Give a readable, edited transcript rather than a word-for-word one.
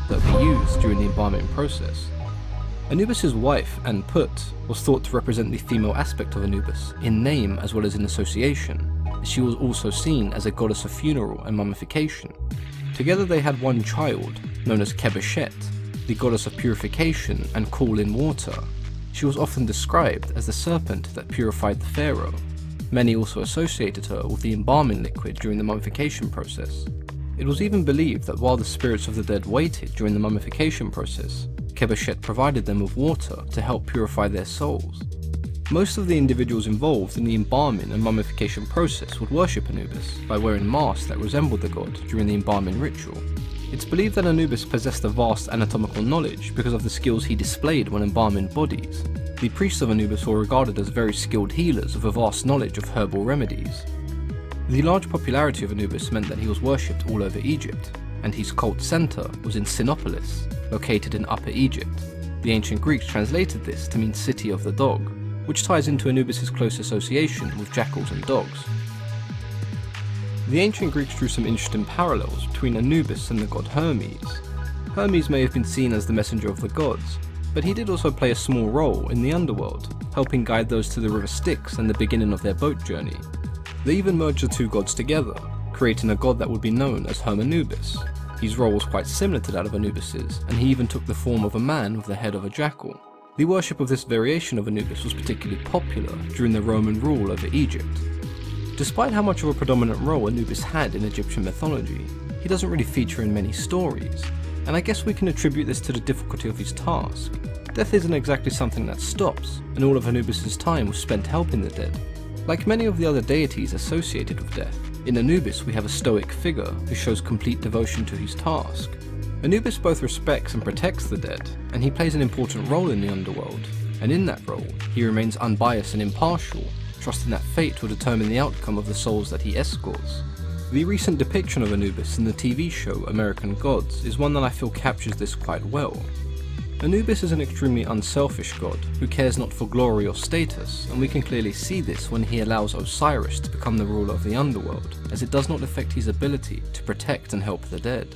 that would be used during the embalming process. Anubis's wife, Anput, was thought to represent the female aspect of Anubis, in name as well as in association. She was also seen as a goddess of funeral and mummification. Together they had one child, known as Kebeshet, the goddess of purification and cool in water. She was often described as the serpent that purified the pharaoh. Many also associated her with the embalming liquid during the mummification process. It was even believed that while the spirits of the dead waited during the mummification process, Kebeshet provided them with water to help purify their souls. Most of the individuals involved in the embalming and mummification process would worship Anubis by wearing masks that resembled the god during the embalming ritual. It's believed that Anubis possessed a vast anatomical knowledge because of the skills he displayed when embalming bodies. The priests of Anubis were regarded as very skilled healers with a vast knowledge of herbal remedies. The large popularity of Anubis meant that he was worshipped all over Egypt, and his cult center was in Sinopolis, located in Upper Egypt. The ancient Greeks translated this to mean City of the Dog, which ties into Anubis' close association with jackals and dogs. The ancient Greeks drew some interesting parallels between Anubis and the god Hermes. Hermes may have been seen as the messenger of the gods, but he did also play a small role in the underworld, helping guide those to the river Styx and the beginning of their boat journey. They even merged the two gods together, creating a god that would be known as Hermanubis. His role was quite similar to that of Anubis's, and he even took the form of a man with the head of a jackal. The worship of this variation of Anubis was particularly popular during the Roman rule over Egypt. Despite how much of a predominant role Anubis had in Egyptian mythology, he doesn't really feature in many stories, and I guess we can attribute this to the difficulty of his task. Death isn't exactly something that stops, and all of Anubis' time was spent helping the dead. Like many of the other deities associated with death, in Anubis we have a stoic figure who shows complete devotion to his task. Anubis both respects and protects the dead, and he plays an important role in the underworld, and in that role, he remains unbiased and impartial, trusting that fate will determine the outcome of the souls that he escorts. The recent depiction of Anubis in the TV show American Gods is one that I feel captures this quite well. Anubis is an extremely unselfish god who cares not for glory or status, and we can clearly see this when he allows Osiris to become the ruler of the underworld, as it does not affect his ability to protect and help the dead.